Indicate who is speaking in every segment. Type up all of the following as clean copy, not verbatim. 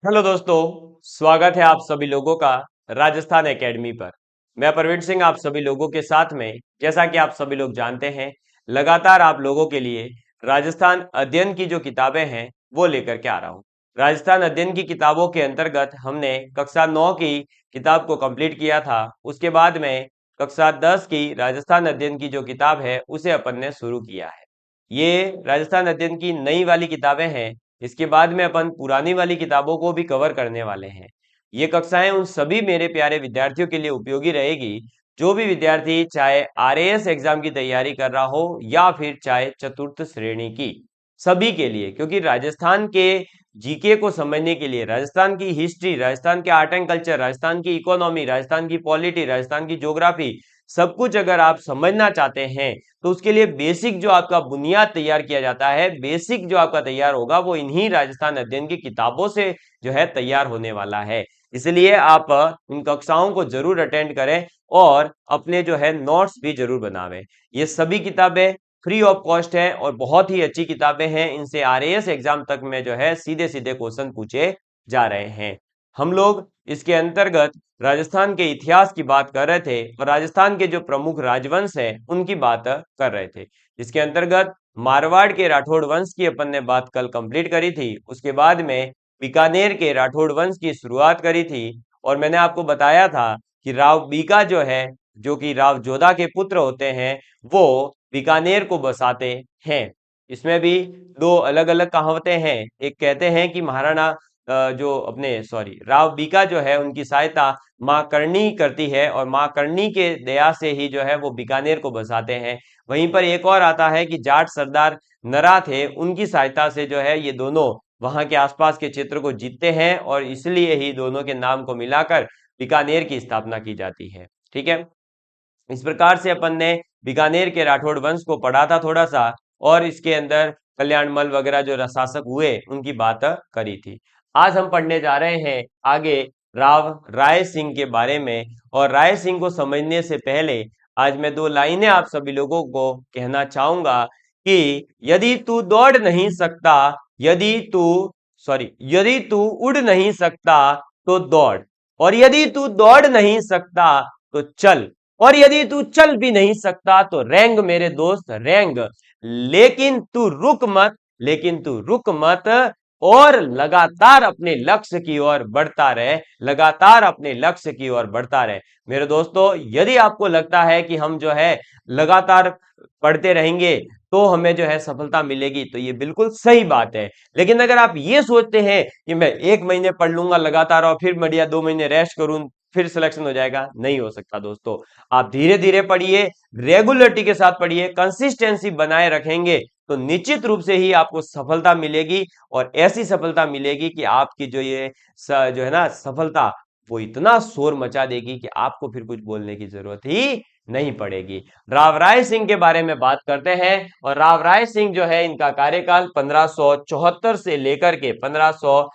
Speaker 1: Hello दोस्तों, स्वागत है आप सभी लोगों का राजस्थान एकेडमी पर। मैं प्रवीण सिंह आप सभी लोगों के साथ में, जैसा कि आप सभी लोग जानते हैं, लगातार आप लोगों के लिए राजस्थान अध्ययन की जो किताबें हैं वो लेकर के आ रहा हूँ। राजस्थान अध्ययन की किताबों के अंतर्गत हमने कक्षा 9 की किताब को कंप्लीट किया था। उसके बाद में कक्षा 10 की राजस्थान अध्ययन की जो किताब है उसे अपन ने शुरू किया है। ये राजस्थान अध्ययन की नई वाली किताबें हैं। इसके बाद में अपन पुरानी वाली किताबों को भी कवर करने वाले हैं। ये कक्षाएं उन सभी मेरे प्यारे विद्यार्थियों के लिए उपयोगी रहेगी जो भी विद्यार्थी चाहे आरएएस एग्जाम की तैयारी कर रहा हो या फिर चाहे चतुर्थ श्रेणी की, सभी के लिए। क्योंकि राजस्थान के जीके को समझने के लिए, राजस्थान की हिस्ट्री, राजस्थान के आर्ट एंड कल्चर, राजस्थान की इकोनॉमी, राजस्थान की पॉलिटी, राजस्थान की ज्योग्राफी, सब कुछ अगर आप समझना चाहते हैं तो उसके लिए बेसिक जो आपका बुनियाद तैयार किया जाता है, बेसिक जो आपका तैयार होगा वो इन्हीं राजस्थान अध्ययन की किताबों से जो है तैयार होने वाला है। इसलिए आप इन कक्षाओं को जरूर अटेंड करें और अपने जो है नोट्स भी जरूर बनावें। ये सभी किताबें फ्री ऑफ कॉस्ट है और बहुत ही अच्छी किताबें हैं। इनसे आरएएस एग्जाम तक में जो है सीधे सीधे क्वेश्चन पूछे जा रहे हैं। हम लोग इसके अंतर्गत राजस्थान के इतिहास की बात कर रहे थे और राजस्थान के जो प्रमुख राजवंश है उनकी बात कर रहे थे। इसके अंतर्गत मारवाड़ के राठौड़ वंश की अपन ने बात कल कंप्लीट करी थी। उसके बाद में बीकानेर के राठौड़ वंश की शुरुआत करी थी और मैंने आपको बताया था कि राव बीका जो है, जो कि राव जोधा के पुत्र होते हैं, वो बीकानेर को बसाते हैं। इसमें भी दो अलग अलग कहावतें हैं। एक कहते हैं कि महाराणा जो अपने सॉरी राव बीका जो है उनकी सहायता माँ करनी करती है और माँ करनी के दया से ही जो है वो बीकानेर को बसाते हैं। वहीं पर एक और आता है कि जाट सरदार नरा थे, उनकी सहायता से जो है ये दोनों वहां के आसपास के क्षेत्र को जीतते हैं और इसलिए ही दोनों के नाम को मिलाकर बीकानेर की स्थापना की जाती है। ठीक है, इस प्रकार से अपन ने बीकानेर के राठौड़ वंश को पढ़ा था थोड़ा सा, और इसके अंदर कल्याणमल वगैरह जो शासक हुए उनकी बात करी थी। आज हम पढ़ने जा रहे हैं आगे राव राय सिंह के बारे में। और राय सिंह को समझने से पहले आज मैं दो लाइनें आप सभी लोगों को कहना चाहूंगा कि यदि तू दौड़ नहीं सकता, यदि तू यदि तू उड़ नहीं सकता तो दौड़, और यदि तू दौड़ नहीं सकता तो चल, और यदि तू चल भी नहीं सकता तो रेंग मेरे दोस्त रेंग। लेकिन तू रुक मत, लेकिन तू रुक मत, और लगातार अपने लक्ष्य की ओर बढ़ता रहे, लगातार अपने लक्ष्य की ओर बढ़ता रहे। मेरे दोस्तों, यदि आपको लगता है कि हम जो है लगातार पढ़ते रहेंगे तो हमें जो है सफलता मिलेगी, तो ये बिल्कुल सही बात है। लेकिन अगर आप ये सोचते हैं कि मैं 1 महीने पढ़ लूंगा लगातार और फिर बढ़िया 2 महीने रेस्ट करूं फिर सिलेक्शन हो जाएगा, नहीं हो सकता दोस्तों। आप धीरे धीरे पढ़िए, रेगुलरिटी के साथ पढ़िए, कंसिस्टेंसी बनाए रखेंगे तो निश्चित रूप से ही आपको सफलता मिलेगी। और ऐसी सफलता मिलेगी कि आपकी जो ये जो है ना सफलता, वो इतना शोर मचा देगी कि आपको फिर कुछ बोलने की जरूरत ही नहीं पड़ेगी। राव राय सिंह के बारे में बात करते हैं। और राव राय सिंह जो है इनका कार्यकाल 1574 से लेकर के 1500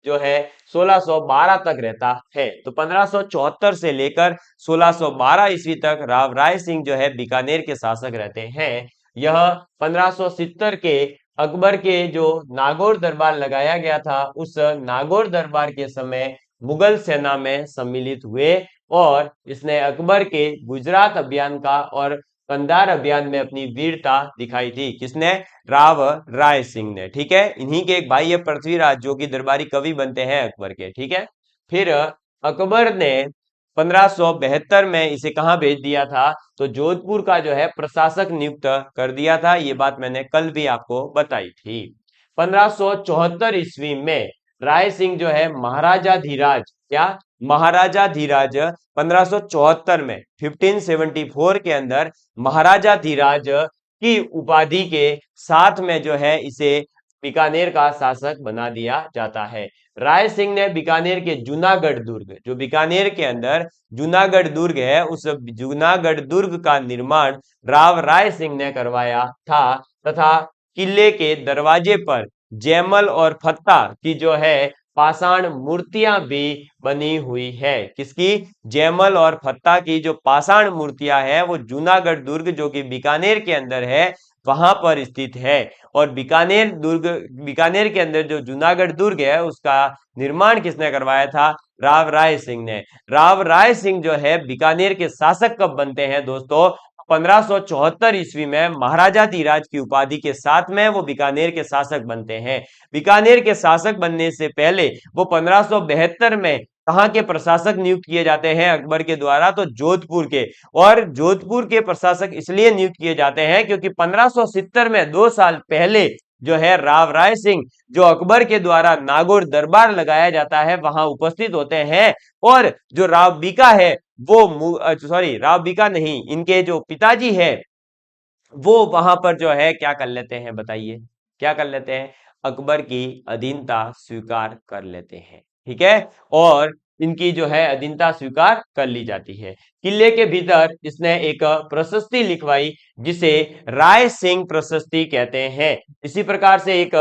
Speaker 1: जो है 1612 तक रहता है। तो 1574 से लेकर 1612 ईस्वी तक राव राय सिंह जो है बीकानेर के शासक रहते हैं। यह 1570 के अकबर के जो नागौर दरबार लगाया गया था, उस नागौर दरबार के समय मुगल सेना में सम्मिलित हुए और इसने अकबर के गुजरात अभियान का और कंधार अभियान में अपनी वीरता दिखाई थी। किसने? राव राय सिंह ने। ठीक है, इन्हीं के एक भाई है पृथ्वीराज, जो कि दरबारी कवि बनते हैं अकबर के। ठीक है, फिर अकबर ने 1572 में इसे कहां भेज दिया था? तो जोधपुर का जो है प्रशासक नियुक्त कर दिया था। ये बात मैंने कल भी आपको बताई थी। 1574 ईस्वी में राय सिंह जो है महाराजा धीराज, क्या महाराजा धीराज 1574 में 1574 के अंदर महाराजा धीराज की उपाधि के साथ में जो है इसे बीकानेर का शासक बना दिया जाता है। राय सिंह ने बीकानेर के जूनागढ़ दुर्ग, जो बीकानेर के अंदर जूनागढ़ दुर्ग है, उस जूनागढ़ दुर्ग का निर्माण राव राय सिंह ने करवाया था। तथा किले के दरवाजे पर जयमल और फत्ता की जो है पाषाण मूर्तियां भी बनी हुई है। किसकी? जयमल और फत्ता की जो पाषाण मूर्तियां है वो जूनागढ़ दुर्ग, जो कि बीकानेर के अंदर है, वहां पर स्थित है। और बीकानेर के अंदर जो जूनागढ़ दुर्ग है उसका निर्माण किसने करवाया था? राव राय सिंह ने। राव राय सिंह जो है बीकानेर के शासक कब बनते हैं दोस्तों? 1574 ईस्वी में महाराजा धीराज की उपाधि के साथ में वो बीकानेर के शासक बनते हैं। बीकानेर के शासक बनने से पहले वो 1572 में कहां के प्रशासक नियुक्त किए जाते हैं अकबर के द्वारा? तो जोधपुर के। और जोधपुर के प्रशासक इसलिए नियुक्त किए जाते हैं क्योंकि 1570 में 2 साल पहले जो है राव राय सिंह जो अकबर के द्वारा नागौर दरबार लगाया जाता है वहां उपस्थित होते हैं। और जो राव बीका है वो सॉरी राव बीका नहीं, इनके जो पिताजी है वो वहां पर जो है क्या कर लेते हैं बताइए? क्या कर लेते हैं? अकबर की अधीनता स्वीकार कर लेते हैं। ठीक है। और इनकी जो है अधीनता स्वीकार कर ली जाती है। किले के भीतर इसने एक प्रशस्ति लिखवाई जिसे राय सिंह प्रशस्ति कहते हैं। इसी प्रकार से एक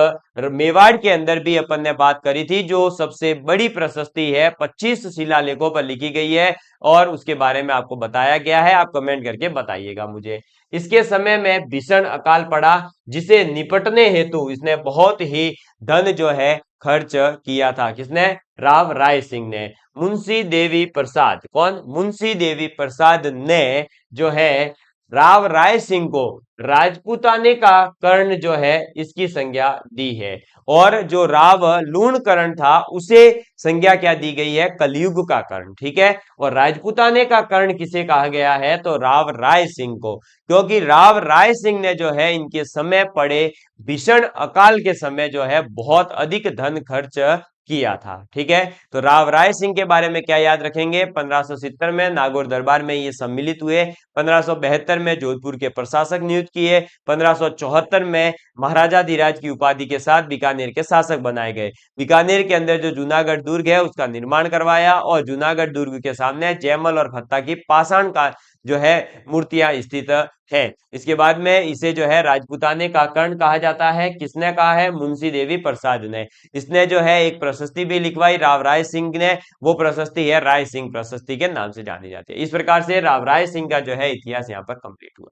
Speaker 1: मेवाड़ के अंदर भी अपन ने बात करी थी जो सबसे बड़ी प्रशस्ति है, 25 शिलालेखों पर लिखी गई है और उसके बारे में आपको बताया गया है। आप कमेंट करके बताइएगा मुझे। इसके समय में भीषण अकाल पड़ा जिसे निपटने हेतु इसने बहुत ही धन जो है खर्च किया था। किसने? राव राय सिंह ने। मुंशी देवी प्रसाद, कौन? मुंशी देवी प्रसाद ने जो है राव राय सिंह को राजपूताने का कर्ण जो है इसकी संज्ञा दी है। और जो राव लूणकर्ण था उसे संज्ञा क्या दी गई है? कलयुग का कर्ण। ठीक है। और राजपूताने का कर्ण किसे कहा गया है? तो राव राय सिंह को। क्योंकि राव राय सिंह ने जो है इनके समय पड़े भीषण अकाल के समय जो है बहुत अधिक धन खर्च किया था। ठीक है। तो राव राय सिंह के बारे में क्या याद रखेंगे? 1570 में नागौर दरबार में ये सम्मिलित हुए, 1572 में जोधपुर के प्रशासक नियुक्त किए, 1574 में महाराजा धीराज की उपाधि के साथ बीकानेर के शासक बनाए गए, बीकानेर के अंदर जो जूनागढ़ दुर्ग है उसका निर्माण करवाया और जूनागढ़ दुर्ग के सामने जयमल और फत्ता की पाषाण का जो है मूर्तियां स्थित है। इसके बाद में इसे जो है राजपूताने का कर्ण कहा जाता है। किसने कहा है? मुंशी देवी प्रसाद ने। इसने जो है एक प्रशस्ति भी लिखवाई राव राय सिंह ने, वो प्रशस्ति है राय सिंह प्रशस्ति के नाम से जानी जाती है। इस प्रकार से राव राय सिंह का जो है इतिहास यहाँ पर कंप्लीट हुआ।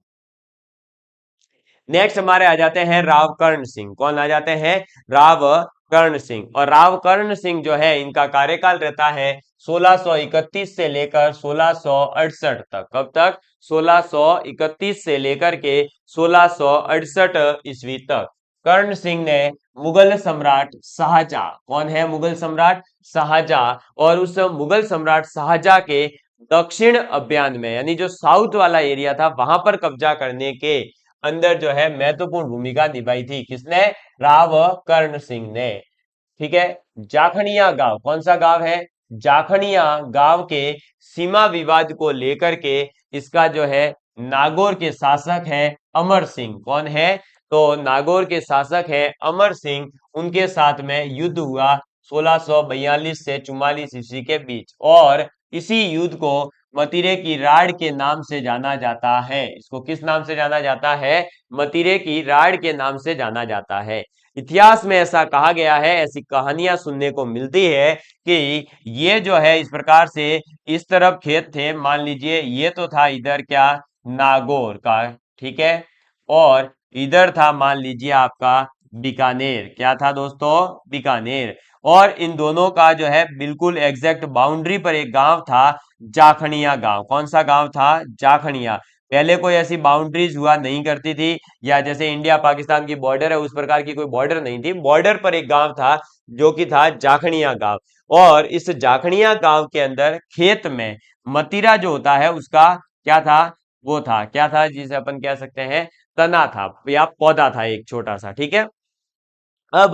Speaker 1: नेक्स्ट हमारे आ जाते हैं राव कर्ण सिंह। कौन आ जाते हैं? राव कर्ण सिंह। और राव कर्ण सिंह जो है इनका कार्यकाल रहता है 1631 से लेकर 1668 तक। कब तक? 1631 से लेकर के 1668 ईस्वी तक। कर्ण सिंह ने मुगल सम्राट शाहजहां, कौन है मुगल सम्राट? शाहजहां। और उस मुगल सम्राट शाहजहां के दक्षिण अभियान में यानी जो साउथ वाला एरिया था वहां पर कब्जा करने के अंदर जो है महत्वपूर्ण भूमिका निभाई थी। किसने? राव कर्ण सिंह ने। ठीक है। जाखनिया गांव, कौन सा गांव है? जाखनिया गांव के सीमा विवाद को लेकर के इसका जो है नागौर के शासक है अमर सिंह। कौन है? तो नागौर के शासक है अमर सिंह। उनके साथ में युद्ध हुआ 1642 से 44 ईस्वी के बीच। और इसी युद्ध को मतिरे की राड़ के नाम से जाना जाता है। इसको किस नाम से जाना जाता है? मतिरे की राड़ के नाम से जाना जाता है। इतिहास में ऐसा कहा गया है, ऐसी कहानियां सुनने को मिलती है कि ये जो है इस प्रकार से इस तरफ खेत थे, मान लीजिए ये तो था इधर क्या? नागौर का। ठीक है। और इधर था मान लीजिए आपका बीकानेर। क्या था दोस्तों? बीकानेर। और इन दोनों का जो है बिल्कुल एग्जैक्ट बाउंड्री पर एक गांव था जाखनिया गांव। कौन सा गांव था? जाखनिया। पहले कोई ऐसी बाउंड्रीज हुआ नहीं करती थी, या जैसे इंडिया पाकिस्तान की बॉर्डर है उस प्रकार की कोई बॉर्डर नहीं थी। बॉर्डर पर एक गांव था जो कि था जाखनिया गांव। और इस जाखनिया गांव के अंदर खेत में मतीरा जो होता है उसका क्या था? वो था क्या था जिसे अपन कह सकते हैं तना था या पौधा था एक छोटा सा। ठीक है। अब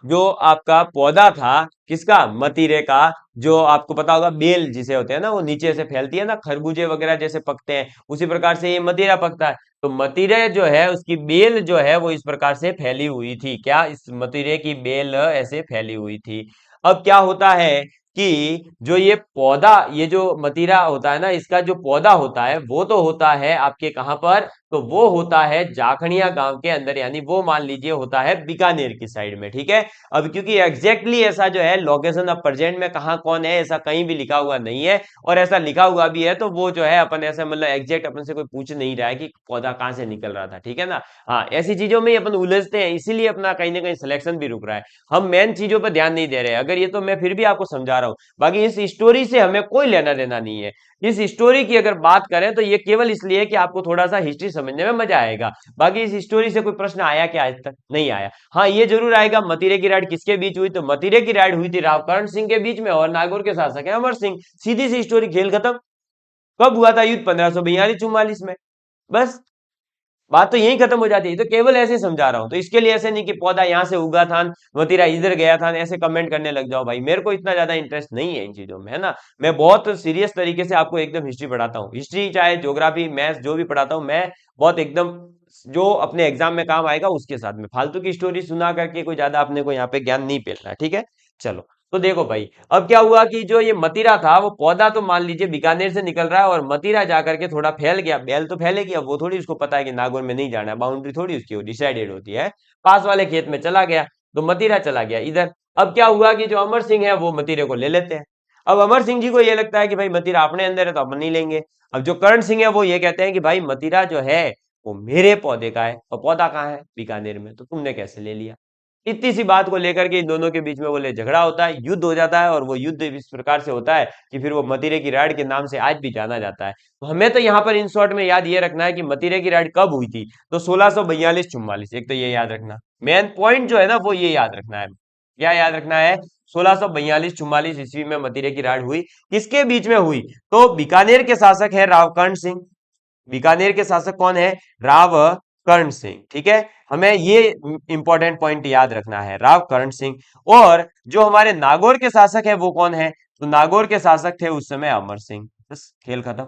Speaker 1: जो आपका पौधा था किसका? मतीरे का। जो आपको पता होगा बेल जिसे होते हैं ना वो नीचे से फैलती है ना, खरबूजे वगैरह जैसे पकते हैं उसी प्रकार से ये मतीरा पकता है। तो मतीरे जो है उसकी बेल जो है वो इस प्रकार से फैली हुई थी। क्या? इस मतीरे की बेल ऐसे फैली हुई थी। अब क्या होता है कि जो ये पौधा, ये जो मतीरा होता है ना, इसका जो पौधा होता है वो तो होता है आपके कहां पर? तो वो होता है जाखड़िया गांव के अंदर, यानी वो मान लीजिए होता है बीकानेर की साइड में। ठीक है, अब क्योंकि एग्जैक्टली ऐसा जो है लोकेशन ऑफ प्रेजेंट में कहाँ कौन है ऐसा कहीं भी लिखा हुआ नहीं है, और ऐसा लिखा हुआ भी है तो वो जो है अपन ऐसे मतलब एग्जैक्ट अपन से कोई पूछ नहीं रहा है कि पौधा कहाँ से निकल रहा था। ठीक है ना, हाँ ऐसी चीजों में ही अपन उलझते हैं, इसीलिए अपना कहीं ना कहीं सिलेक्शन भी रुक रहा है। हम मेन चीजों पर ध्यान नहीं दे रहे हैं। अगर ये तो मैं फिर भी आपको समझा रहा हूँ, बाकी इस स्टोरी से हमें कोई लेना देना नहीं है। इस स्टोरी की अगर बात करें तो ये केवल इसलिए कि आपको थोड़ा सा हिस्ट्री समझने में मजा आएगा। बाकी इस स्टोरी से कोई प्रश्न आया क्या आज तक? नहीं आया। हाँ ये जरूर आएगा, मतीरे की राइड किसके बीच हुई? तो मतीरे की राइड हुई थी रावकर्ण सिंह के बीच में, और नागौर के शासक है अमर सिंह। सीधी सी स्टोरी, खेल खत्म। कब हुआ था युद्ध? 1542-44 में। बस बात तो यही खत्म हो जाती है। तो केवल ऐसे समझा रहा हूं, तो इसके लिए ऐसे नहीं कि पौधा यहां से उगा था, मतीरा इधर गया था, ऐसे कमेंट करने लग जाओ भाई। मेरे को इतना ज्यादा इंटरेस्ट नहीं है इन चीजों में, है ना। मैं बहुत सीरियस तरीके से आपको एकदम हिस्ट्री पढ़ाता हूँ, हिस्ट्री चाहे ज्योग्राफी मैथ्स जो भी पढ़ाता हूँ मैं, बहुत एकदम जो अपने एग्जाम में काम आएगा उसके साथ में। फालतू की स्टोरी सुना करके कोई ज्यादा अपने को यहाँ पे ज्ञान नहीं पेलना है। ठीक है, चलो। तो देखो भाई, अब क्या हुआ कि जो ये मतीरा था वो पौधा तो मान लीजिए बीकानेर से निकल रहा है, और मतीरा जाकर के थोड़ा फैल गया। बेल तो फैलेगी, अब वो थोड़ी उसको पता है कि नागौर में नहीं जाना है, बाउंड्री थोड़ी उसकी डिसाइडेड होती है। पास वाले खेत में चला गया, तो मतीरा चला गया इधर। अब क्या हुआ कि जो अमर सिंह है वो मतीरे को ले लेते हैं। अब अमर सिंह जी को ये लगता है कि भाई मतीरा अपने अंदर है तो अपन नहीं लेंगे। अब जो कर्ण सिंह है वो ये कहते हैं कि भाई मतीरा जो है वो मेरे पौधे का है, और पौधा कहाँ है? बीकानेर में, तो तुमने कैसे ले लिया? इतनी सी बात को लेकर के इन दोनों के बीच में बोले झगड़ा होता है, युद्ध हो जाता है, और वो युद्ध इस प्रकार से होता है कि फिर वो मतीरे की राइड के नाम से आज भी जाना जाता है। तो हमें तो यहाँ पर इन शॉर्ट में याद ये रखना है कि मतीरे की राइड कब हुई थी? तो 1642-44, एक तो ये याद रखना। मेन पॉइंट जो है ना वो ये याद रखना है। क्या याद रखना है? 1642-44 ईस्वी में मतीरे की राइड हुई। किसके बीच में हुई? तो बीकानेर के शासक है रावकर्ण सिंह। बीकानेर के शासक कौन है? राव कर्ण सिंह। ठीक है, हमें ये इंपॉर्टेंट पॉइंट याद रखना है, राव कर्ण सिंह। और जो हमारे नागौर के शासक है वो कौन है? तो नागौर के शासक थे उस समय अमर सिंह। बस खेल खत्म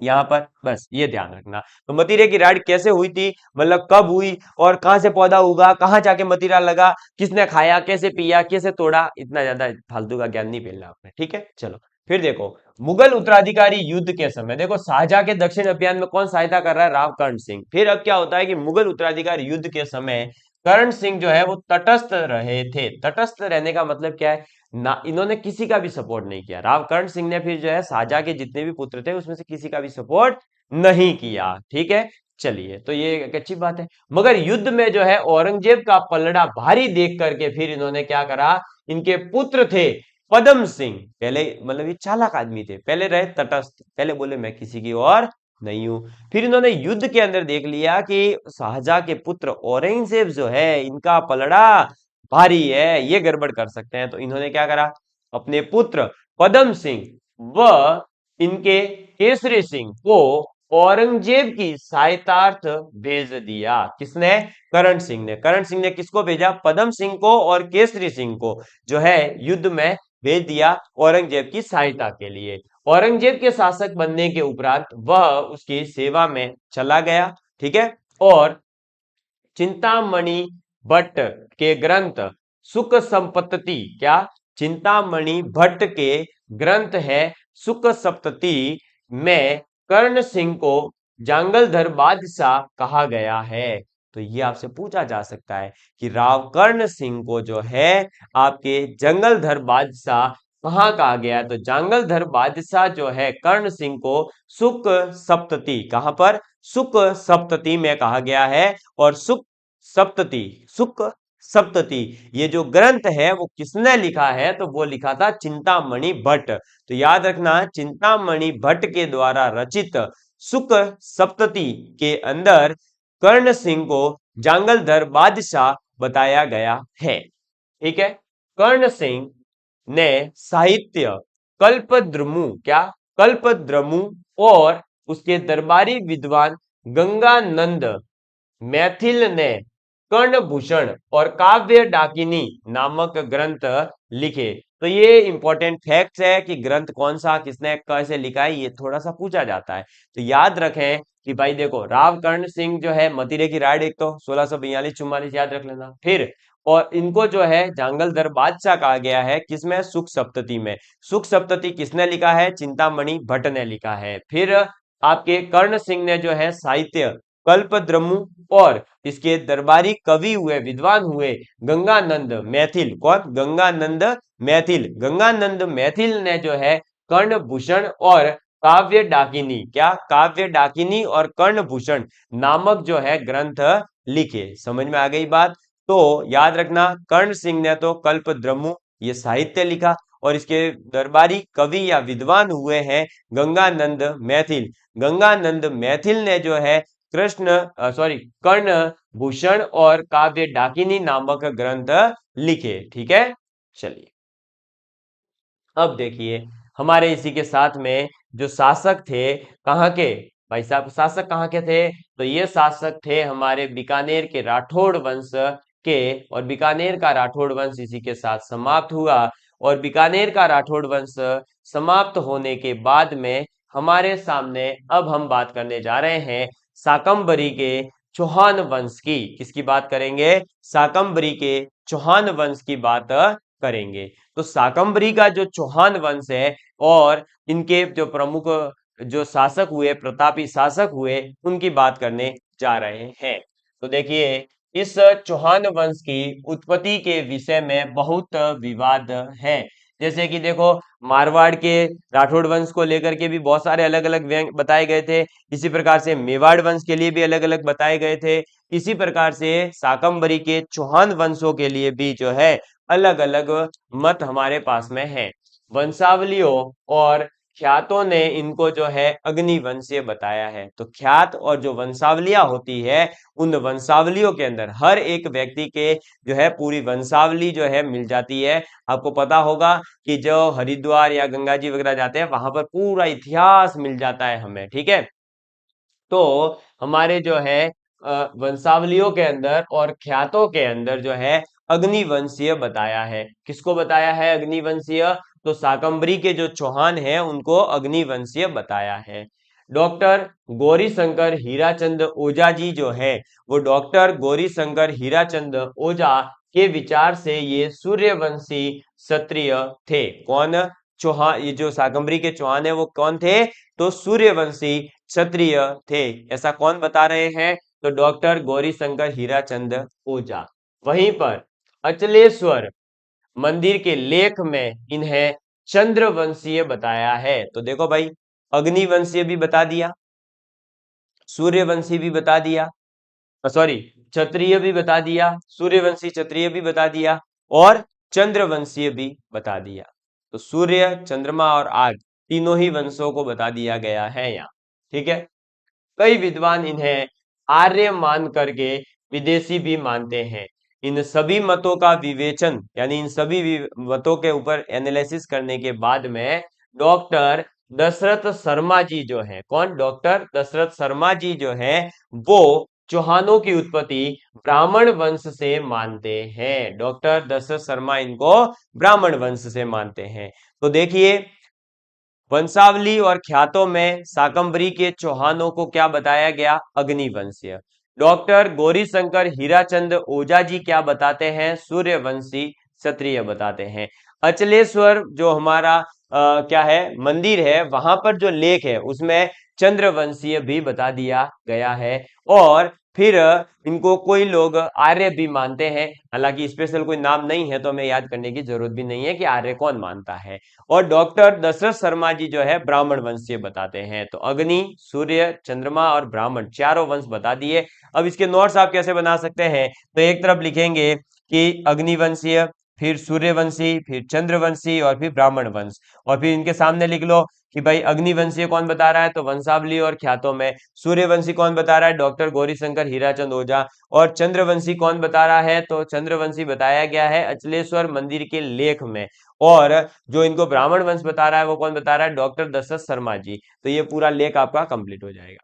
Speaker 1: यहां पर, बस ये ध्यान रखना। तो मतीरे की राइड कैसे हुई थी, मतलब कब हुई, और कहां से पौधा उगा, कहां जाके मतीरा लगा, किसने खाया, कैसे पिया, कैसे तोड़ा, इतना ज्यादा फालतू का ज्ञान नहीं फैलना आपने। ठीक है, चलो। फिर देखो, मुगल उत्तराधिकारी युद्ध के समय देखो शाहजहां के दक्षिण अभियान में कौन सहायता कर रहा है? राव कर्ण सिंह। फिर अब क्या होता है कि मुगल उत्तराधिकारी युद्ध के समय कर्ण सिंह जो है वो तटस्थ रहे थे। तटस्थ रहने का मतलब क्या है? ना इन्होंने किसी का भी सपोर्ट नहीं किया। रावकर्ण सिंह ने फिर जो है शाहजहां के जितने भी पुत्र थे उसमें से किसी का भी सपोर्ट नहीं किया। ठीक है, चलिए, तो ये एक अच्छी बात है। मगर युद्ध में जो है औरंगजेब का पलड़ा भारी देख करके फिर इन्होंने क्या करा? इनके पुत्र थे पदम सिंह, पहले मतलब ये चालाक आदमी थे, पहले रहे तटस्थ, पहले बोले मैं किसी की और नहीं हूं। फिर इन्होंने युद्ध के अंदर देख लिया कि शाहजहां के पुत्र औरंगजेब जो है इनका पलड़ा भारी है, ये गड़बड़ कर सकते हैं। तो इन्होंने क्या करा? अपने पुत्र पदम सिंह व इनके केसरी सिंह को औरंगजेब की सहायतार्थ भेज दिया। किसने? करण सिंह ने। करण सिंह ने किसको भेजा? पदम सिंह को और केसरी सिंह को जो है युद्ध में भेज दिया औरंगजेब की सहायता के लिए। औरंगजेब के शासक बनने के उपरांत वह उसकी सेवा में चला गया। ठीक है, और चिंतामणि भट्ट के ग्रंथ सुख संपत्ति, क्या? चिंतामणि भट्ट के ग्रंथ है सुख सप्तति में कर्ण सिंह को जांगलधर बादशाह कहा गया है। तो ये आपसे पूछा जा सकता है कि राव कर्ण सिंह को जो है आपके जंगलधर बादशाह कहाँ कहा गया है? तो जांगलधर बादशाह जो है कर्ण सिंह को सुख सप्तति, कहां पर? सुख सप्तति में कहा गया है। और सुख सप्तति, सुख सप्तति ये जो ग्रंथ है वो किसने लिखा है? तो वो लिखा था चिंतामणि भट्ट। तो याद रखना, चिंतामणि भट्ट के द्वारा रचित सुख सप्तति के अंदर कर्ण सिंह को जांगलधर बादशाह बताया गया है। ठीक है, कर्ण सिंह ने साहित्य कल्पद्रुमु, क्या? कल्पद्रुमु और उसके दरबारी विद्वान गंगानंद मैथिल ने कर्णभूषण और काव्य डाकिनी नामक ग्रंथ लिखे। तो ये इंपॉर्टेंट फैक्ट है कि ग्रंथ कौन सा किसने कैसे लिखा है, ये थोड़ा सा पूछा जाता है। तो याद रखें कि भाई देखो, राव कर्ण सिंह जो है मतीरे की राइड एक तो 1642-44 याद रख लेना। फिर और इनको जो है जांगलधर बादशाह कहा गया है, किसमें? सुख सप्तति में। सुख सप्तति किसने लिखा है? चिंतामणि भट्ट ने लिखा है। फिर आपके कर्ण सिंह ने जो है साहित्य कल्पद्रुम और इसके दरबारी कवि हुए, विद्वान हुए गंगानंद मैथिल। कौन? गंगानंद मैथिल। गंगानंद मैथिल ने जो है कर्णभूषण और काव्य डाकिनी, क्या? काव्य डाकिनी और कर्णभूषण नामक जो है ग्रंथ लिखे। समझ में आ गई बात? तो याद रखना, कर्ण सिंह ने तो कल्पद्रुम ये साहित्य लिखा और इसके दरबारी कवि या विद्वान हुए हैं गंगानंद मैथिल। गंगानंद मैथिल ने जो है कर्ण भूषण और काव्य डाकिनी नामक ग्रंथ लिखे। ठीक है, चलिए अब देखिए हमारे इसी के साथ में जो शासक थे, कहाँ के भाई साहब? शासक कहाँ के थे? तो ये शासक थे हमारे बीकानेर के राठौड़ वंश के, और बीकानेर का राठौड़ वंश इसी के साथ समाप्त हुआ। और बीकानेर का राठौड़ वंश समाप्त होने के बाद में हमारे सामने अब हम बात करने जा रहे हैं शाकंभरी के चौहान वंश की। किसकी बात करेंगे? शाकंभरी के चौहान वंश की बात करेंगे। तो शाकंभरी का जो चौहान वंश है और इनके जो प्रमुख जो शासक हुए, प्रतापी शासक हुए, उनकी बात करने जा रहे हैं। तो देखिए इस चौहान वंश की उत्पत्ति के विषय में बहुत विवाद है। जैसे कि देखो, मारवाड़ के राठौड़ वंश को लेकर के भी बहुत सारे अलग अलग व्यंग बताए गए थे। इसी प्रकार से मेवाड़ वंश के लिए भी अलग अलग बताए गए थे। इसी प्रकार से शाकंभरी के चौहान वंशों के लिए भी जो है अलग अलग मत हमारे पास में है। वंशावलियों और ख्यातों ने इनको जो है अग्निवंशीय बताया है। तो ख्यात और जो वंशावलियां होती है, उन वंशावलियों के अंदर हर एक व्यक्ति के जो है पूरी वंशावली जो है मिल जाती है। आपको पता होगा कि जो हरिद्वार या गंगा जी वगैरह जाते हैं, वहां पर पूरा इतिहास मिल जाता है हमें। ठीक है, तो हमारे जो है वंशावलियों के अंदर और ख्यातों के अंदर जो है अग्निवंशीय बताया है। किसको बताया है अग्निवंशीय? तो शाकंभरी के जो चौहान हैं उनको अग्निवंशीय बताया है। डॉक्टर गौरीशंकर हीराचंद ओझा जी जो है, वो डॉक्टर गौरीशंकर हीराचंद ओझा के विचार से ये सूर्यवंशी क्षत्रिय थे। कौन? चौहान, ये जो शाकंभरी के चौहान है वो कौन थे? तो सूर्यवंशी क्षत्रिय थे। ऐसा कौन बता रहे हैं? तो डॉक्टर गौरीशंकर हीराचंद ओझा। वहीं पर अचलेश्वर मंदिर के लेख में इन्हें चंद्रवंशीय बताया है। तो देखो भाई, अग्निवंशीय भी बता दिया, सूर्यवंशी भी बता दिया, सॉरी क्षत्रिय भी बता दिया, सूर्यवंशी क्षत्रिय भी बता दिया, और चंद्रवंशीय भी बता दिया। तो सूर्य, चंद्रमा और आग तीनों ही वंशों को बता दिया गया है यहाँ। ठीक है, कई विद्वान इन्हें आर्य मान करके विदेशी भी मानते हैं। इन सभी मतों का विवेचन, यानी इन सभी मतों के ऊपर एनालिसिस करने के बाद में डॉक्टर दशरथ शर्मा जी जो है, कौन? डॉक्टर दशरथ शर्मा जी जो है, वो चौहानों की उत्पत्ति ब्राह्मण वंश से मानते हैं। डॉक्टर दशरथ शर्मा इनको ब्राह्मण वंश से मानते हैं। तो देखिए वंशावली और ख्यातों में शाकंभरी के चौहानों को क्या बताया गया? अग्निवंशीय। डॉक्टर गौरीशंकर हीराचंद ओझा जी क्या बताते हैं? सूर्यवंशी क्षत्रिय बताते हैं। अचलेश्वर जो हमारा क्या है मंदिर है, वहां पर जो लेख है उसमें चंद्रवंशीय भी बता दिया गया है। और फिर इनको कोई लोग आर्य भी मानते हैं, हालांकि स्पेशल कोई नाम नहीं है तो हमें याद करने की जरूरत भी नहीं है कि आर्य कौन मानता है। और डॉक्टर दशरथ शर्मा जी जो है ब्राह्मण वंशीय बताते हैं। तो अग्नि, सूर्य, चंद्रमा और ब्राह्मण चारों वंश बता दिए। अब इसके नोट्स आप कैसे बना सकते हैं? तो एक तरफ लिखेंगे कि अग्निवंशीय, फिर सूर्यवंशी, फिर चंद्रवंशी और फिर ब्राह्मण वंश, और फिर इनके सामने लिख लो कि भाई अग्निवंशीय कौन बता रहा है? तो वंशावली और ख्यातों में। सूर्यवंशी कौन बता रहा है? डॉक्टर गौरीशंकर हीराचंद ओझा। और चंद्रवंशी कौन बता रहा है? तो चंद्रवंशी बताया गया है अचलेश्वर मंदिर के लेख में। और जो इनको ब्राह्मण वंश बता रहा है वो कौन बता रहा है? डॉक्टर दशरथ शर्मा जी। तो ये पूरा लेख आपका कंप्लीट हो जाएगा।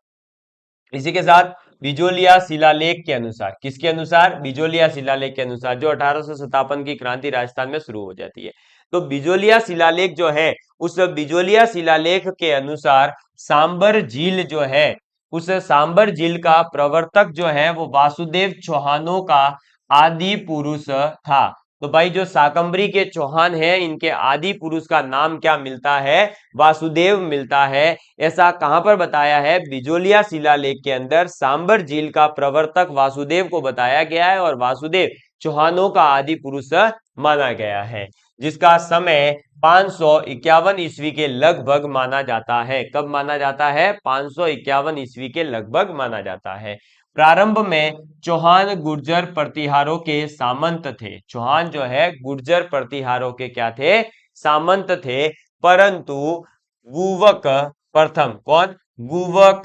Speaker 1: इसी के साथ बिजोलिया शिलालेख के अनुसार, किसके अनुसार? बिजोलिया शिलालेख के अनुसार, जो 1857 की क्रांति राजस्थान में शुरू हो जाती है। तो बिजोलिया शिलालेख जो है, उस बिजोलिया शिलालेख के अनुसार सांबर झील जो है, उस सांबर झील का प्रवर्तक जो है वो वासुदेव चौहानों का आदि पुरुष था। तो भाई जो शाकंभरी के चौहान हैं इनके आदि पुरुष का नाम क्या मिलता है? वासुदेव मिलता है। ऐसा कहां पर बताया है? बिजोलिया शिलालेख के अंदर सांबर झील का प्रवर्तक वासुदेव को बताया गया है और वासुदेव चौहानों का आदि पुरुष माना गया है, जिसका समय 551 ईस्वी के लगभग माना जाता है। कब माना जाता है? 551 ईस्वी के लगभग माना जाता है। प्रारंभ में चौहान गुर्जर प्रतिहारों के सामंत थे। चौहान जो है गुर्जर प्रतिहारों के क्या थे? सामंत थे। परंतु गुवक प्रथम, कौन? गुवक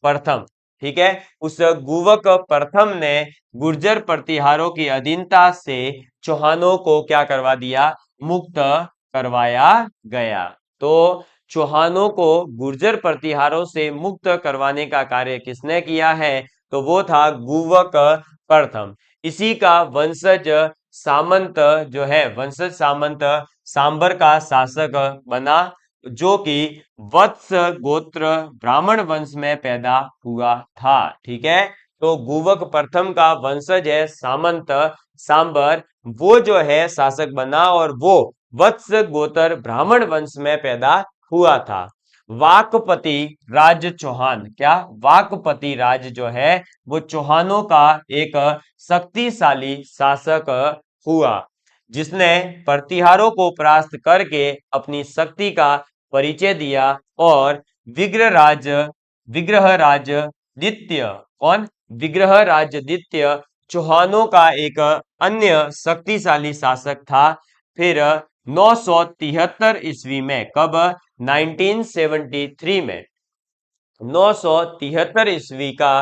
Speaker 1: प्रथम, ठीक है, उस गुवक प्रथम ने गुर्जर प्रतिहारों की अधीनता से चौहानों को क्या करवा दिया? मुक्त करवाया गया। तो चौहानों को गुर्जर प्रतिहारों से मुक्त करवाने का कार्य किसने किया है? तो वो था गुवक प्रथम। इसी का वंशज सामंत जो है, वंशज सामंत सांबर का शासक बना, जो कि वत्स गोत्र ब्राह्मण वंश में पैदा हुआ था। ठीक है, तो गुवक प्रथम का वंशज है सामंत सांबर, वो जो है शासक बना और वो वत्स गोत्र ब्राह्मण वंश में पैदा हुआ था। वाकपति राज चौहान, क्या? वाकपति राज जो है वो चौहानों का एक शक्तिशाली शासक हुआ, जिसने प्रतिहारों को परास्त करके अपनी शक्ति का परिचय दिया और विग्रहराज कौन? विग्रहराजद्वितीय चौहानों का एक अन्य शक्तिशाली शासक था। फिर 973 ईस्वी में, कब? 1973 में, 973 ईस्वी का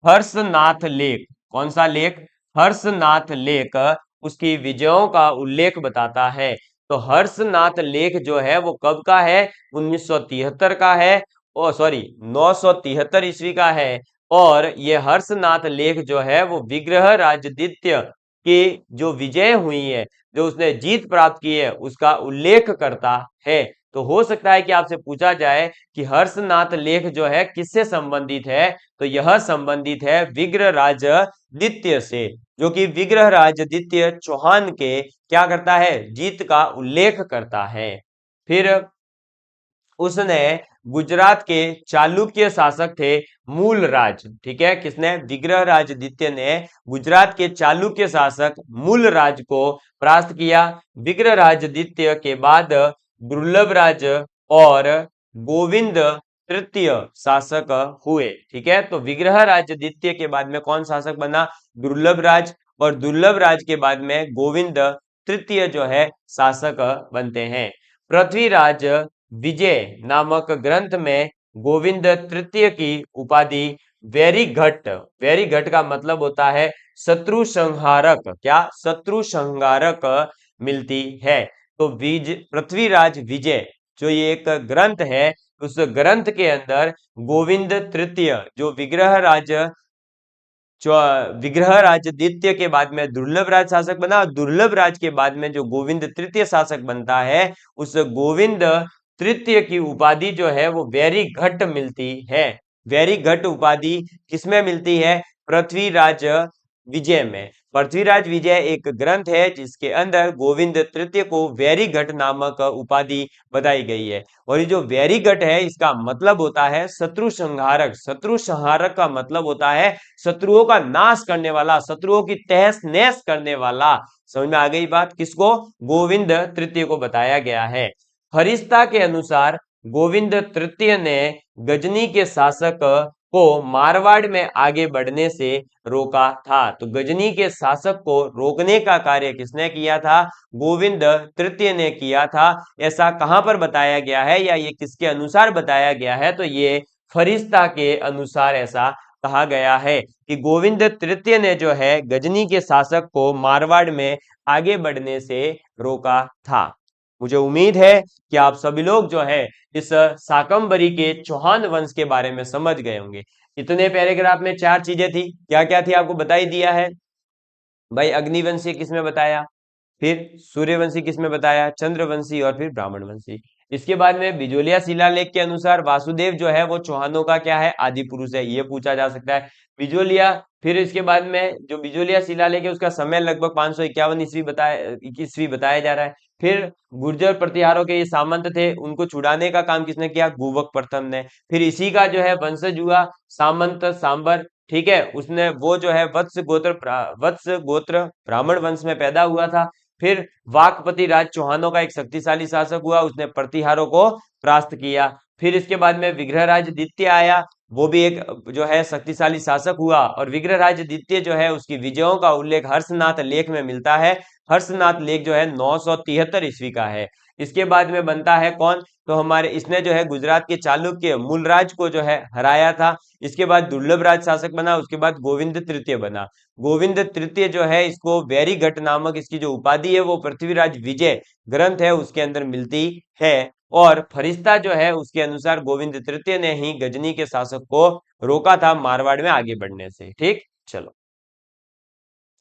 Speaker 1: हर्षनाथ लेख, कौन सा लेख? हर्षनाथ लेख उसकी विजयों का उल्लेख बताता है। तो हर्षनाथ लेख जो है वो कब का है? 1973 का है, ओ सॉरी 973 ईस्वी का है। और ये हर्षनाथ लेख जो है वो विग्रह राजद्वितीय की जो विजय हुई है, जो उसने जीत प्राप्त की है, उसका उल्लेख करता है। तो हो सकता है कि आपसे पूछा जाए कि हर्षनाथ लेख जो है किससे संबंधित है? तो यह संबंधित है विग्रहराजद्वितीय से, जो कि विग्रहराजद्वितीय चौहान के क्या करता है? जीत का उल्लेख करता है। फिर उसने गुजरात के चालुक्य शासक थे मूलराज, ठीक है, किसने? विग्रहराजद्वितीय ने गुजरात के चालुक्य शासक मूलराज को परास्त किया। विग्रहराजद्वितीय के बाद दुर्लभराज और गोविंद तृतीय शासक हुए। ठीक है, तो विग्रहराजद्वितीय के बाद में कौन शासक बना? दुर्लभराज, और दुर्लभराज के बाद में गोविंद तृतीय जो है शासक बनते हैं। पृथ्वीराज विजय नामक ग्रंथ में गोविंद तृतीय की उपाधि वैरीघट, वैरीघट का मतलब होता है शत्रु संहारक, क्या? शत्रु संहारक मिलती है। तो पृथ्वीराज विजय जो ये एक ग्रंथ है, उस ग्रंथ के अंदर गोविंद तृतीय जो विग्रहराजद्वितीय के बाद में दुर्लभराज शासक बना, और दुर्लभराज के बाद में जो गोविंद तृतीय शासक बनता है, उस गोविंद तृतीय की उपाधि जो है वो वैरीघट मिलती है। वैरीघट उपाधि किसमें मिलती है? पृथ्वीराज विजय में। पृथ्वीराज विजय एक ग्रंथ है जिसके अंदर गोविंद तृतीय को वैरीघट नामक उपाधि बताई गई है। और ये जो वैरीघट है इसका मतलब होता है शत्रु संहारक। शत्रु संहारक का मतलब होता है शत्रुओं का नाश करने वाला, शत्रुओं की तहस नहस करने वाला। समझ में आ गई बात? किसको? गोविंद तृतीय को बताया गया है। फरिश्ता के अनुसार गोविंद तृतीय ने गजनी के शासक को मारवाड़ में आगे बढ़ने से रोका था। तो गजनी के शासक को रोकने का कार्य किसने किया था? गोविंद तृतीय ने किया था। ऐसा कहां पर बताया गया है या ये किसके अनुसार बताया गया है? तो ये फरिश्ता के अनुसार ऐसा कहा गया है कि गोविंद तृतीय ने जो है गजनी के शासक को मारवाड़ में आगे बढ़ने से रोका था। मुझे उम्मीद है कि आप सभी लोग जो है इस शाकंभरी के चौहान वंश के बारे में समझ गए होंगे। इतने पैराग्राफ में 4 चीजें थी, क्या क्या थी आपको बता ही दिया है भाई। अग्निवंशी किसमें बताया, फिर सूर्यवंशी किसमें बताया, चंद्रवंशी और फिर ब्राह्मणवंशी। इसके बाद में बिजोलिया शिलालेख के अनुसार वासुदेव जो है वो चौहानों का क्या है, आदि पुरुष है, ये पूछा जा सकता है। बिजोलिया, फिर इसके बाद में जो बिजोलिया शिलालेख है उसका समय लगभग 551 ईस्वी बताया जा रहा है। फिर गुर्जर प्रतिहारों के ये सामंत थे, उनको छुड़ाने का काम किसने किया, गुवक प्रथम ने। फिर इसी का जो है वंशज हुआ सामंत सांबर, ठीक है, उसने वो जो है वत्स गोत्र ब्राह्मण वंश में पैदा हुआ था। फिर वाकपति राज चौहानों का एक शक्तिशाली शासक हुआ, उसने प्रतिहारों को परास्त किया। फिर इसके बाद में विग्रहराज द्वितीय आया, वो भी एक जो है शक्तिशाली शासक हुआ, और विग्रहराज द्वितीय जो है उसकी विजयों का उल्लेख हर्षनाथ लेख में मिलता है। हर्षनाथ लेख जो है 973 ईस्वी का है। इसके बाद में बनता है कौन, तो हमारे इसने जो है गुजरात के चालुक्य मूलराज को जो है हराया था। इसके बाद दुर्लभ राज शासक बना, उसके बाद गोविंद तृतीय बना। गोविंद तृतीय जो है इसको वैरीघट नामक इसकी जो उपाधि है वो पृथ्वीराज विजय ग्रंथ है उसके अंदर मिलती है। और फरिश्ता जो है उसके अनुसार गोविंद तृतीय ने ही गजनी के शासक को रोका था मारवाड़ में आगे बढ़ने से। ठीक, चलो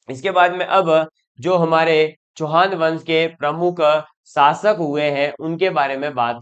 Speaker 1: इसके बाद में अब जो हमारे चौहान वंश के प्रमुख शासक हुए हैं उनके बारे में बात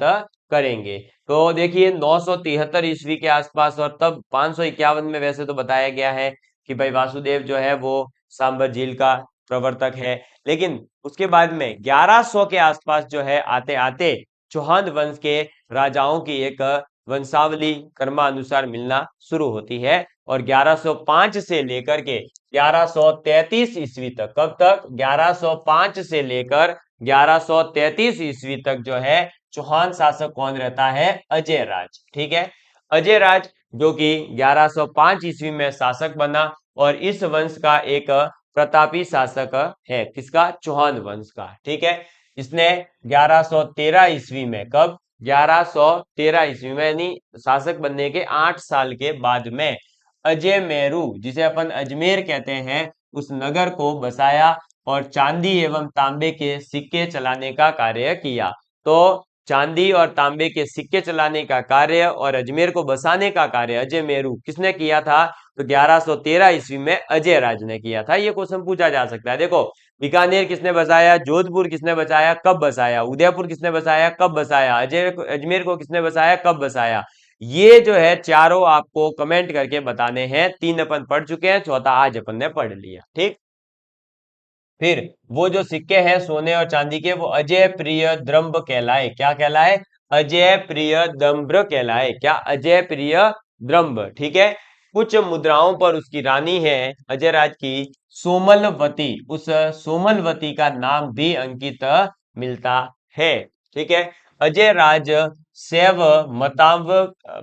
Speaker 1: करेंगे। तो देखिए 973 ईस्वी के आसपास, और तब 551 में वैसे तो बताया गया है कि भाई वासुदेव जो है वो सांबर झील का प्रवर्तक है, लेकिन उसके बाद में 1100 के आसपास जो है आते आते चौहान वंश के राजाओं की एक वंशावली क्रमानुसार मिलना शुरू होती है, और 1105 से लेकर के 1133 ईस्वी तक, कब तक, 1105 से लेकर 1133 ईस्वी तक जो है चौहान शासक कौन रहता है, अजय राज। ठीक है, अजय राज जो कि 1105 ईस्वी में शासक बना, और इस वंश का एक प्रतापी शासक है, किसका, चौहान वंश का। ठीक है, इसने 1113 ईस्वी में, कब, 1113 ईस्वी में, यानी शासक बनने के 8 साल के बाद में अजय मेरू, जिसे अपन अजमेर कहते हैं, उस नगर को बसाया और चांदी एवं तांबे के सिक्के चलाने का कार्य किया। तो चांदी और तांबे के सिक्के चलाने का कार्य और अजमेर को बसाने का कार्य अजय मेरू किसने किया था, तो 1113 ईस्वी में अजय राज ने किया था। ये क्वेश्चन पूछा जा सकता है। देखो, बीकानेर किसने बसाया, जोधपुर किसने बसाया, कब बसाया, उदयपुर किसने बसाया, कब बसाया, अजमेर को किसने बसाया, कब बसाया, ये जो है चारों आपको कमेंट करके बताने हैं। 3 अपन पढ़ चुके हैं, चौथा आज अपन ने पढ़ लिया। ठीक, फिर वो जो सिक्के हैं सोने और चांदी के, वो अजय प्रिय द्रंभ कहलाए, क्या कहलाए, अजय प्रिय द्रंभ कहलाए, क्या, अजय प्रिय द्रंभ। ठीक है, कुछ मुद्राओं पर उसकी रानी है अजय राज की सोमलवती, उस सोमलवती का नाम भी अंकित मिलता है। ठीक है, अजय राज शैव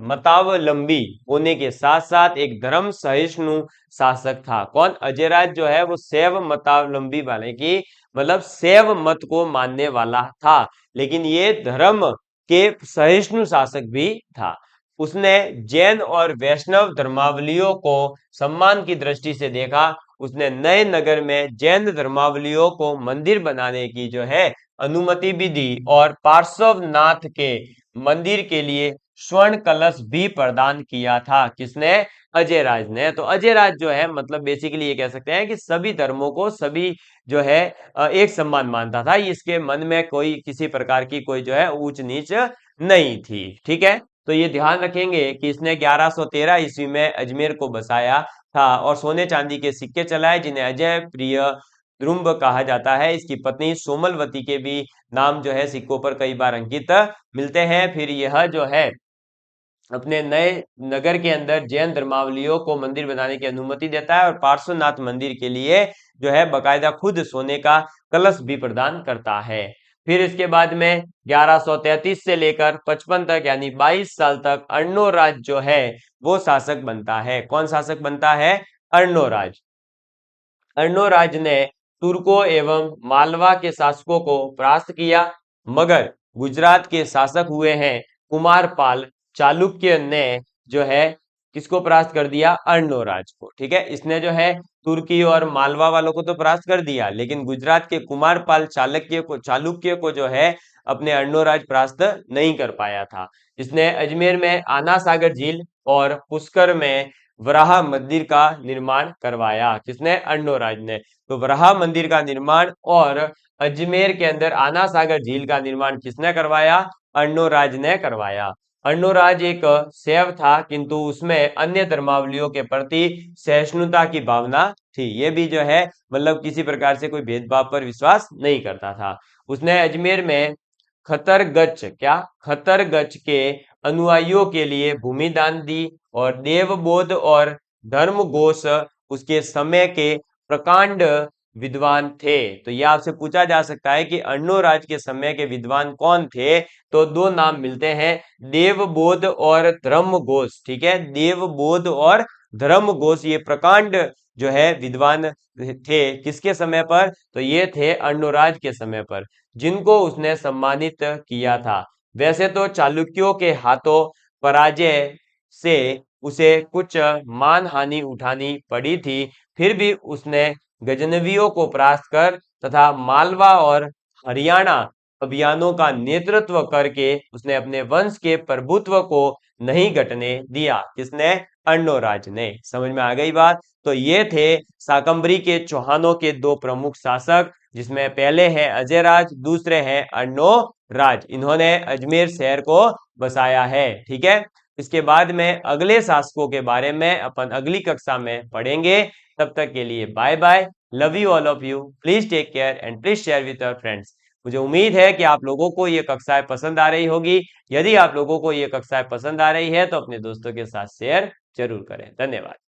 Speaker 1: मतावलंबी होने के साथ साथ एक धर्म सहिष्णु शासक था। कौन, अजय राज जो है वो शैव मतावलंबी वाले की, मतलब शैव मत को मानने वाला था, लेकिन ये धर्म के सहिष्णु शासक भी था। उसने जैन और वैष्णव धर्मावलियों को सम्मान की दृष्टि से देखा। उसने नए नगर में जैन धर्मावलियों को मंदिर बनाने की जो है अनुमति भी दी, और पार्श्वनाथ के मंदिर के लिए स्वर्ण कलश भी प्रदान किया था। किसने, अजय राज ने। तो अजय राज जो है मतलब बेसिकली ये कह सकते हैं कि सभी धर्मों को, सभी जो है एक समान मानता था, इसके मन में कोई किसी प्रकार की कोई जो है ऊंच नीच नहीं थी। ठीक है, तो ये ध्यान रखेंगे कि इसने 1113 ईस्वी में अजमेर को बसाया था और सोने चांदी के सिक्के चलाए, जिन्हें अजय प्रिय द्रुम्ब कहा जाता है। इसकी पत्नी सोमलवती के भी नाम जो है सिक्कों पर कई बार अंकित मिलते हैं। फिर यह जो है अपने नए नगर के अंदर जैन धर्मावलियों को मंदिर बनाने की अनुमति देता है, और पार्श्वनाथ मंदिर के लिए जो है बकायदा खुद सोने का कलश भी प्रदान करता है। फिर इसके बाद में 1133 से लेकर 55 तक, यानी 22 साल तक अर्णोराज जो है वो शासक बनता है। कौन शासक बनता है, अर्णोराज। अर्णोराज ने तुर्कों एवं मालवा के शासकों को परास्त किया, मगर गुजरात के शासक हुए हैं कुमारपाल चालुक्य ने जो है किसको परास्त कर दिया, अर्णोराज को। ठीक है, इसने जो है तुर्की और मालवा वालों को तो परास्त कर दिया, लेकिन गुजरात के कुमारपाल चालुक्य को जो है अपने अर्णोराज परास्त नहीं कर पाया था। इसने अजमेर में आना सागर झील और पुष्कर में वराह मंदिर का निर्माण करवाया। किसने, अर्णोराज ने। तो वराह मंदिर का निर्माण और अजमेर के अंदर आना सागर झील का निर्माण किसने करवाया, अर्णोराज ने करवाया। अर्णोराज एक शैव था, किंतु उसमें अन्य धर्मावलंबियों के प्रति सहिष्णुता की भावना थी। ये भी जो है मतलब किसी प्रकार से कोई भेदभाव पर विश्वास नहीं करता था। उसने अजमेर में खतरगच के अनुयायियों के लिए भूमि दान दी और देवबोध और धर्मघोष उसके समय के प्रकांड विद्वान थे। तो ये आपसे पूछा जा सकता है कि अर्णोराज के समय के विद्वान कौन थे। तो दो नाम मिलते हैं, देवबोध और धर्मघोष। ठीक है, देवबोध और धर्मघोष ये प्रकांड जो है विद्वान थे। किसके समय पर? तो ये थे अर्णोराज के समय पर, जिनको उसने सम्मानित किया था। वैसे तो चालुक्यों के हाथों पराजय से उसे कुछ मानहानि उठानी पड़ी थी, फिर भी उसने गजनवियों को परास्त कर तथा मालवा और हरियाणा अभियानों का नेतृत्व करके उसने अपने वंश के प्रभुत्व को नहीं घटने दिया। किसने? अर्णोराज ने। समझ में आ गई बात? तो ये थे शाकंभरी के चौहानों के दो प्रमुख शासक, जिसमें पहले है अजयराज, दूसरे हैं अर्णोराज। इन्होंने अजमेर शहर को बसाया है। ठीक है, इसके बाद में अगले शासकों के बारे में अपन अगली कक्षा में पढ़ेंगे। तब तक के लिए bye bye. Love you all of you. Please take care and please share with your friends. मुझे उम्मीद है कि आप लोगों को ये कक्षाएं पसंद आ रही होगी। यदि आप लोगों को ये कक्षाएं पसंद आ रही है तो अपने दोस्तों के साथ शेयर जरूर करें। धन्यवाद।